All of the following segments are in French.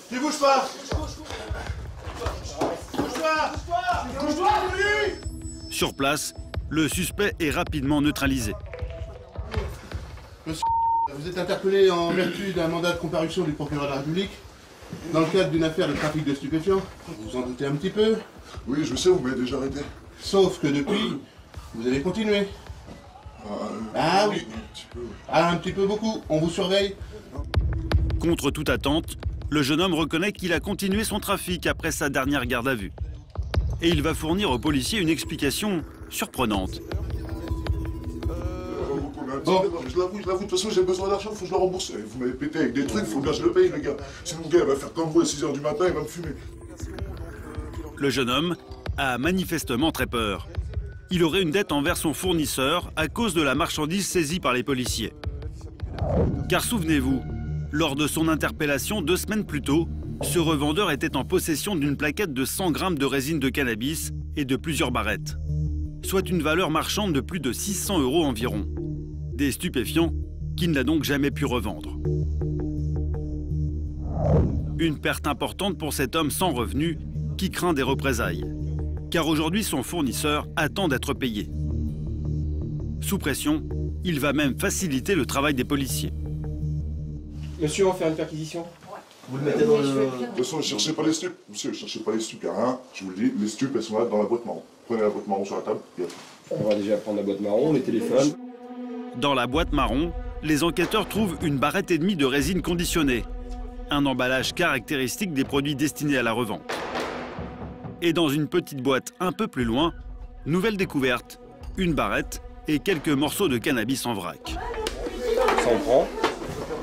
Tu bouges pas. Bouge-toi, Sur place, le suspect est rapidement neutralisé. Monsieur, vous êtes interpellé en vertu d'un mandat de comparution du procureur de la République dans le cadre d'une affaire de trafic de stupéfiants. Vous vous en doutez un petit peu. Oui, je sais, vous m'avez déjà arrêté. Sauf que depuis, vous avez continué. Ah oui. Un petit peu. Ah, un petit peu beaucoup. On vous surveille. Contre toute attente, le jeune homme reconnaît qu'il a continué son trafic après sa dernière garde à vue. Et il va fournir aux policiers une explication surprenante. Bon. Je l'avoue, de toute façon j'ai besoin d'argent, faut que je le rembourse. Vous m'avez pété avec des trucs, faut bien que je le paye, le gars. Sinon le gars il va faire comme vous à 6 h du matin, il va me fumer. Le jeune homme a manifestement très peur. Il aurait une dette envers son fournisseur à cause de la marchandise saisie par les policiers. Car souvenez-vous, lors de son interpellation 2 semaines plus tôt, ce revendeur était en possession d'une plaquette de 100 grammes de résine de cannabis et de plusieurs barrettes, soit une valeur marchande de plus de 600 € environ. Des stupéfiants qu'il n'a donc jamais pu revendre. Une perte importante pour cet homme sans revenu qui craint des représailles. Car aujourd'hui, son fournisseur attend d'être payé. Sous pression, il va même faciliter le travail des policiers. Monsieur, on fait une perquisition. Vous le mettez dans le... De toute façon, ne cherchez pas les stupes. Monsieur, ne cherchez pas les stupes, il n'y a rien. Je vous le dis, les stupes, elles sont là dans la boîte marron. Prenez la boîte marron sur la table, et à tout. On va déjà prendre la boîte marron, les téléphones. Dans la boîte marron, les enquêteurs trouvent une barrette et demie de résine conditionnée, un emballage caractéristique des produits destinés à la revente. Et dans une petite boîte un peu plus loin, nouvelle découverte, une barrette et quelques morceaux de cannabis en vrac. Ça en prend.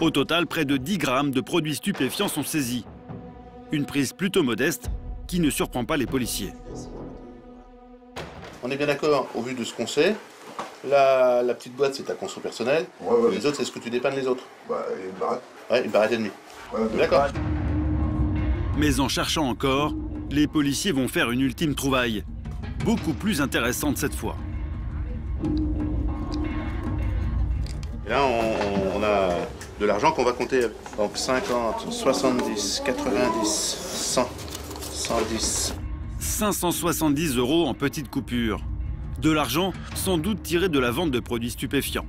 Au total, près de 10 grammes de produits stupéfiants sont saisis. Une prise plutôt modeste qui ne surprend pas les policiers. On est bien d'accord, au vu de ce qu'on sait. La petite boîte, c'est ta conso personnelle. Ouais. Les autres, c'est ce que tu dépannes les autres. Bah, et une barrette. Ouais, une barrette et demie. Ouais, D'accord. Mais en cherchant encore, les policiers vont faire une ultime trouvaille, beaucoup plus intéressante cette fois. Et là, on a de l'argent qu'on va compter. Donc 50, 70, 90, 100, 110. 570 € en petites coupures. De l'argent sans doute tiré de la vente de produits stupéfiants.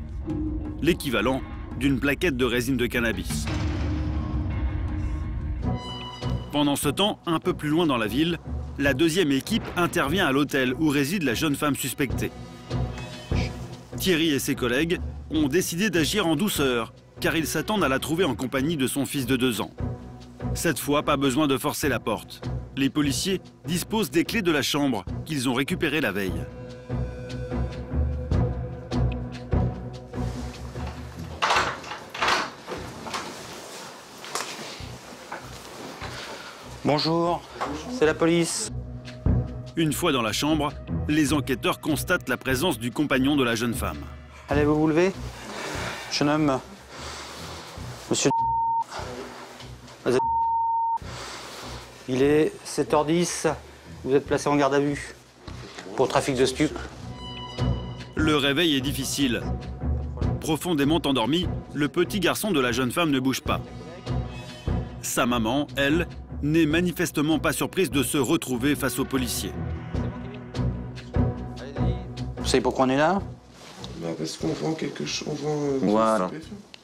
L'équivalent d'une plaquette de résine de cannabis. Pendant ce temps, un peu plus loin dans la ville, la deuxième équipe intervient à l'hôtel où réside la jeune femme suspectée. Thierry et ses collègues ont décidé d'agir en douceur, car ils s'attendent à la trouver en compagnie de son fils de 2 ans. Cette fois, pas besoin de forcer la porte. Les policiers disposent des clés de la chambre qu'ils ont récupérées la veille. Bonjour, c'est la police. Une fois dans la chambre, les enquêteurs constatent la présence du compagnon de la jeune femme. Allez, vous vous levez. Jeune homme, monsieur. Il est 7h10, vous êtes placé en garde à vue pour trafic de stupes. Le réveil est difficile. Profondément endormi, le petit garçon de la jeune femme ne bouge pas. Sa maman, elle, n'est manifestement pas surprise de se retrouver face aux policiers. Vous savez pourquoi on est là? Bah parce qu'on vend quelque chose, on vend... Voilà.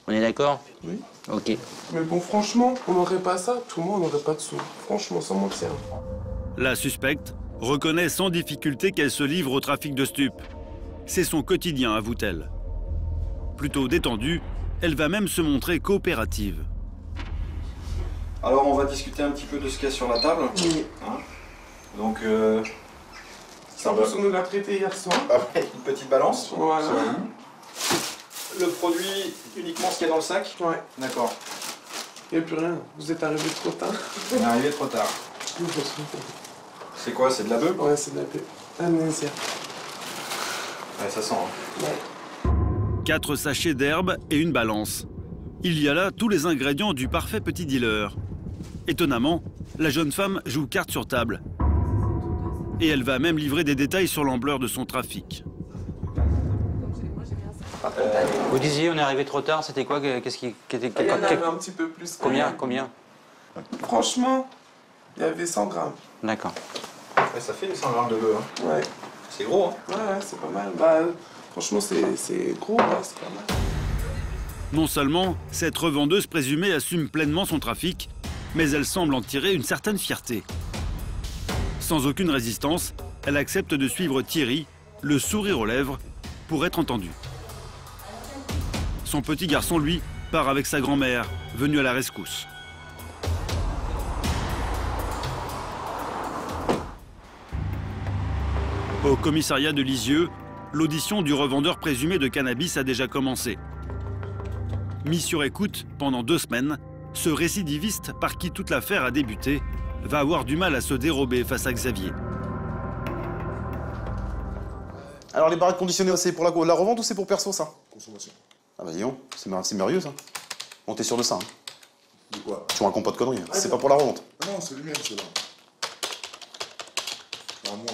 On est d'accord? Oui. Ok. Mais bon, franchement, on n'aurait pas ça, tout le monde n'aurait pas de sous. Franchement, sans mentir. La suspecte reconnaît sans difficulté qu'elle se livre au trafic de stupes. C'est son quotidien, avoue-t-elle. Plutôt détendue, elle va même se montrer coopérative. Alors on va discuter un petit peu de ce qu'il y a sur la table. Oui. Hein, donc Ça va. On nous l'a traité hier soir. une petite balance. Voilà. Le produit, uniquement ce qu'il y a dans le sac. Ouais. D'accord. Il n'y a plus rien. Vous êtes arrivé trop tard. On est arrivé trop tard. C'est quoi? C'est de la bœuf? Ouais, c'est de la paix. Amnésia. Ouais, ça sent. Hein. Ouais. 4 sachets d'herbe et une balance. Il y a là tous les ingrédients du parfait petit dealer. Étonnamment, la jeune femme joue carte sur table. Et elle va même livrer des détails sur l'ampleur de son trafic. Vous disiez on est arrivé trop tard, c'était quoi? Qu'est-ce qui était... Il y en avait un petit peu plus. Combien? Franchement, il y avait 100 grammes. D'accord. Ouais, ça fait 100 grammes de bœuf. Hein. Ouais. C'est gros, hein. Ouais, c'est pas mal. Bah, franchement, c'est gros, ouais, c'est pas mal. Non seulement cette revendeuse présumée assume pleinement son trafic, mais elle semble en tirer une certaine fierté. Sans aucune résistance, elle accepte de suivre Thierry, le sourire aux lèvres, pour être entendue. Son petit garçon, lui, part avec sa grand-mère, venue à la rescousse. Au commissariat de Lisieux, l'audition du revendeur présumé de cannabis a déjà commencé. Mis sur écoute pendant 2 semaines, ce récidiviste, par qui toute l'affaire a débuté, va avoir du mal à se dérober face à Xavier. Alors les barrettes conditionnées, c'est pour la revente ou c'est pour perso ça? Consommation. Ah bah dis donc, c'est merveilleux ça. Bon, t'es sûr de ça, hein? De quoi? Tu me racontes pas de conneries, c'est pas pour la revente. Ah non, c'est les miennes, c'est là. Ah, moi,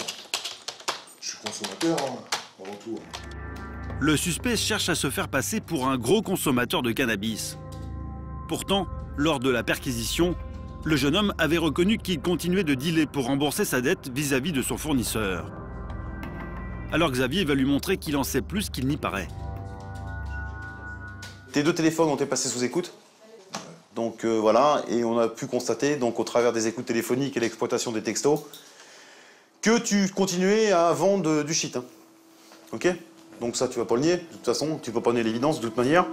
je suis consommateur, hein, avant tout. Hein. Le suspect cherche à se faire passer pour un gros consommateur de cannabis. Pourtant, lors de la perquisition, le jeune homme avait reconnu qu'il continuait de dealer pour rembourser sa dette vis-à-vis de son fournisseur. Alors Xavier va lui montrer qu'il en sait plus qu'il n'y paraît. Tes 2 téléphones ont été passés sous écoute. Donc voilà, et on a pu constater, donc au travers des écoutes téléphoniques et l'exploitation des textos, que tu continuais à vendre du shit. Hein. Ok? Donc ça, tu vas pas le nier. De toute façon, tu peux pas nier l'évidence de toute manière.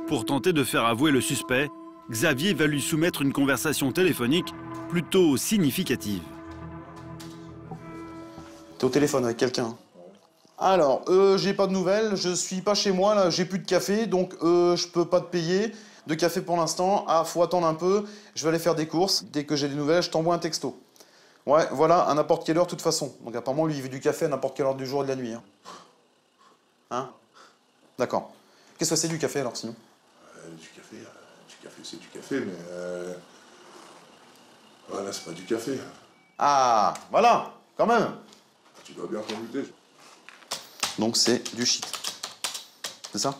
Pour tenter de faire avouer le suspect, Xavier va lui soumettre une conversation téléphonique plutôt significative. T'es au téléphone avec quelqu'un. Alors, j'ai pas de nouvelles, je suis pas chez moi, là, j'ai plus de café, donc je peux pas te payer de café pour l'instant. Ah, faut attendre un peu, je vais aller faire des courses. Dès que j'ai des nouvelles, je t'envoie un texto. Ouais, voilà, à n'importe quelle heure, de toute façon. Donc apparemment, lui, il veut du café à n'importe quelle heure du jour et de la nuit. Hein? D'accord. Qu'est-ce que c'est du café, alors, sinon? Du café, c'est du café, mais... Voilà, c'est pas du café. Ah, voilà, quand même. Tu dois bien t'en douter. Donc c'est du shit. C'est ça?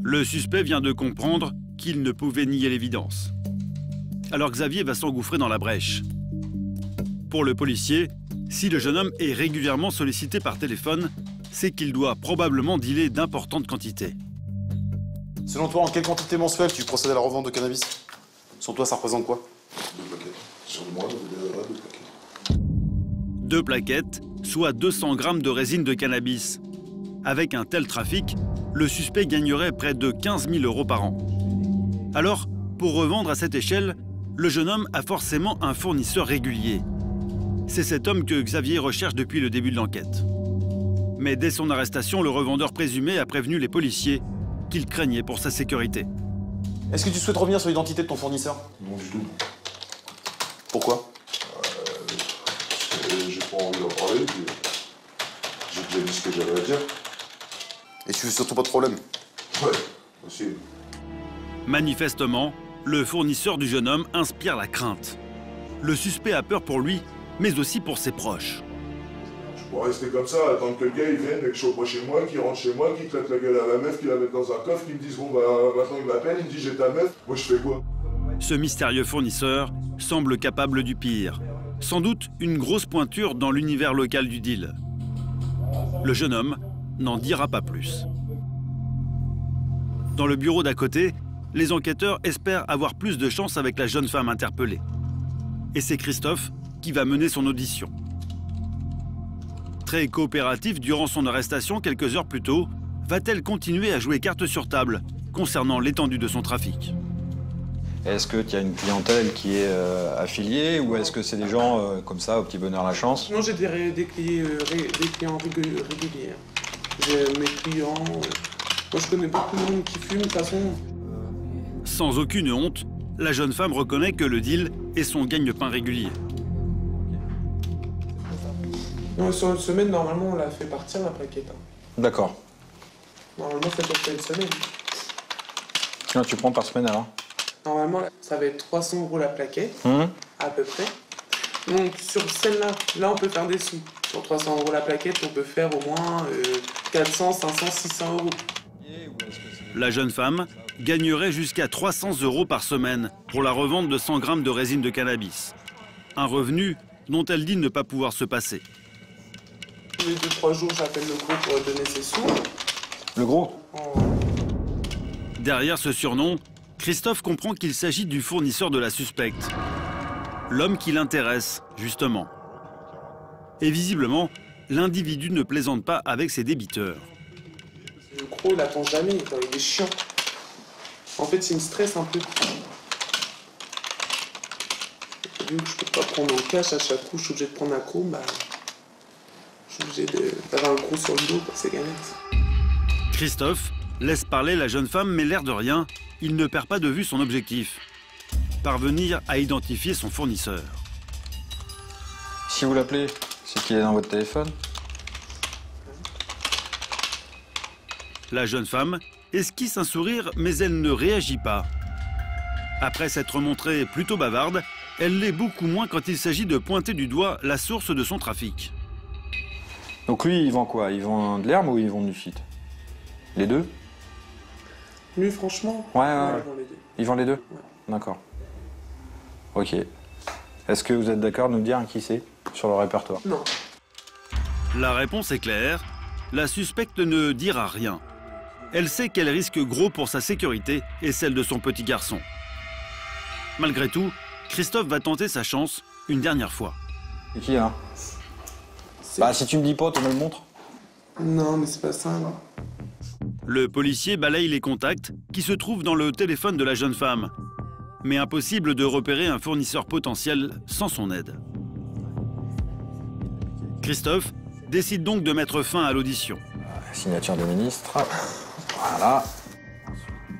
Le suspect vient de comprendre qu'il ne pouvait nier l'évidence. Alors Xavier va s'engouffrer dans la brèche. Pour le policier, si le jeune homme est régulièrement sollicité par téléphone, c'est qu'il doit probablement dealer d'importantes quantités. Selon toi, en quelle quantité mensuelle tu procèdes à la revente de cannabis? Selon toi, ça représente quoi? 2 plaquettes. Sur le mois, 2 plaquettes. 2 plaquettes, soit 200 grammes de résine de cannabis. Avec un tel trafic, le suspect gagnerait près de 15 000 € par an. Alors, pour revendre à cette échelle, le jeune homme a forcément un fournisseur régulier. C'est cet homme que Xavier recherche depuis le début de l'enquête. Mais dès son arrestation, le revendeur présumé a prévenu les policiers qu'il craignait pour sa sécurité. Est-ce que tu souhaites revenir sur l'identité de ton fournisseur? Non, du tout. Pourquoi? J'ai pas envie d'en parler, puis j'ai déjà dit ce que j'avais à dire. Et tu veux surtout pas de problème? Ouais, aussi. Manifestement, le fournisseur du jeune homme inspire la crainte. Le suspect a peur pour lui, mais aussi pour ses proches. Je pourrais rester comme ça, attendre que le gars il vienne, qu'il chope chez moi, qu'il rentre chez moi, qu'il claque la gueule à la meuf, qu'il la mette dans un coffre, qu'il me dise bon bah maintenant il m'appelle, il me dit j'ai ta meuf, moi je fais quoi? Ce mystérieux fournisseur semble capable du pire. Sans doute une grosse pointure dans l'univers local du deal. Le jeune homme n'en dira pas plus. Dans le bureau d'à côté, les enquêteurs espèrent avoir plus de chance avec la jeune femme interpellée. Et c'est Christophe qui va mener son audition. Très coopérative durant son arrestation quelques heures plus tôt, va-t-elle continuer à jouer carte sur table concernant l'étendue de son trafic? Est-ce que tu as une clientèle qui est affiliée ou est-ce que c'est des gens comme ça, au petit bonheur la chance? Non, j'ai des clients réguliers. J'ai mes clients... moi, je connais beaucoup de monde qui fume, de toute façon. Sans aucune honte, la jeune femme reconnaît que le deal est son gagne-pain régulier. Non, sur une semaine, normalement, on l'a fait partir, la plaquette. Hein. D'accord. Normalement, ça doit faire une semaine. Combien tu prends par semaine alors? Normalement, ça va être 300 € la plaquette, à peu près. Donc, sur celle-là, là, on peut faire des sous. Sur 300 € la plaquette, on peut faire au moins 400, 500, 600 €. La jeune femme gagnerait jusqu'à 300 € par semaine pour la revente de 100 grammes de résine de cannabis. Un revenu dont elle dit ne pas pouvoir se passer. Tous les 2-3 jours, j'appelle le gros pour donner ses sous. Le gros? Derrière ce surnom, Christophe comprend qu'il s'agit du fournisseur de la suspecte. L'homme qui l'intéresse, justement. Et visiblement, l'individu ne plaisante pas avec ses débiteurs. Le gros, il attend jamais, il est chiant. En fait, il me stresse un peu. Vu que je peux pas prendre en cash à chaque coup, je suis obligé de prendre un coup, bah... je suis obligé d'avoir un gros sur le dos pour ces gamètes. Christophe laisse parler la jeune femme, mais l'air de rien, il ne perd pas de vue son objectif. Parvenir à identifier son fournisseur. Si vous l'appelez, c'est qu'il est dans votre téléphone? La jeune femme esquisse un sourire, mais elle ne réagit pas. Après s'être montrée plutôt bavarde, elle l'est beaucoup moins quand il s'agit de pointer du doigt la source de son trafic. Donc lui, il vend quoi? Il vend de l'herbe ou il vend du shit? Les deux? Lui, franchement, Ouais, il vend les deux. Il vend les deux? Ouais. D'accord. Ok. Est-ce que vous êtes d'accord de nous dire qui c'est sur le répertoire? Non. La réponse est claire. La suspecte ne dira rien. Elle sait qu'elle risque gros pour sa sécurité et celle de son petit garçon. Malgré tout, Christophe va tenter sa chance une dernière fois. C'est qui, là? Bah, si tu me dis pas, tu me le montres. Non, mais c'est pas ça, là. Le policier balaye les contacts qui se trouvent dans le téléphone de la jeune femme. Mais impossible de repérer un fournisseur potentiel sans son aide. Christophe décide donc de mettre fin à l'audition. Signature de ministre. Voilà.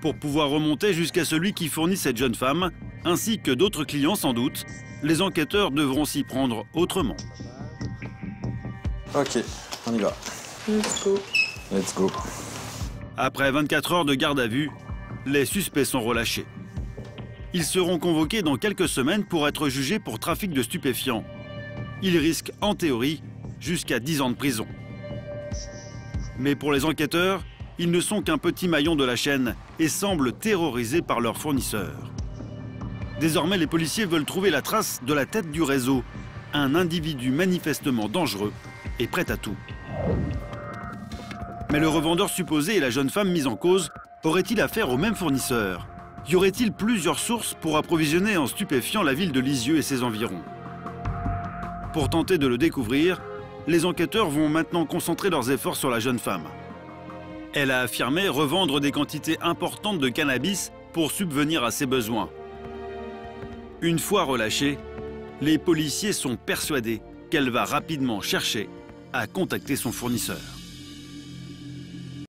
Pour pouvoir remonter jusqu'à celui qui fournit cette jeune femme, ainsi que d'autres clients sans doute, les enquêteurs devront s'y prendre autrement. Ok, on y va. Let's go. Let's go. Après 24 heures de garde à vue, les suspects sont relâchés. Ils seront convoqués dans quelques semaines pour être jugés pour trafic de stupéfiants. Ils risquent, en théorie, jusqu'à 10 ans de prison. Mais pour les enquêteurs, ils ne sont qu'un petit maillon de la chaîne et semblent terrorisés par leurs fournisseurs. Désormais, les policiers veulent trouver la trace de la tête du réseau, un individu manifestement dangereux et prêt à tout. Mais le revendeur supposé et la jeune femme mise en cause auraient-ils affaire au même fournisseur? Y aurait-il plusieurs sources pour approvisionner en stupéfiants la ville de Lisieux et ses environs? Pour tenter de le découvrir, les enquêteurs vont maintenant concentrer leurs efforts sur la jeune femme. Elle a affirmé revendre des quantités importantes de cannabis pour subvenir à ses besoins. Une fois relâchée, les policiers sont persuadés qu'elle va rapidement chercher à contacter son fournisseur.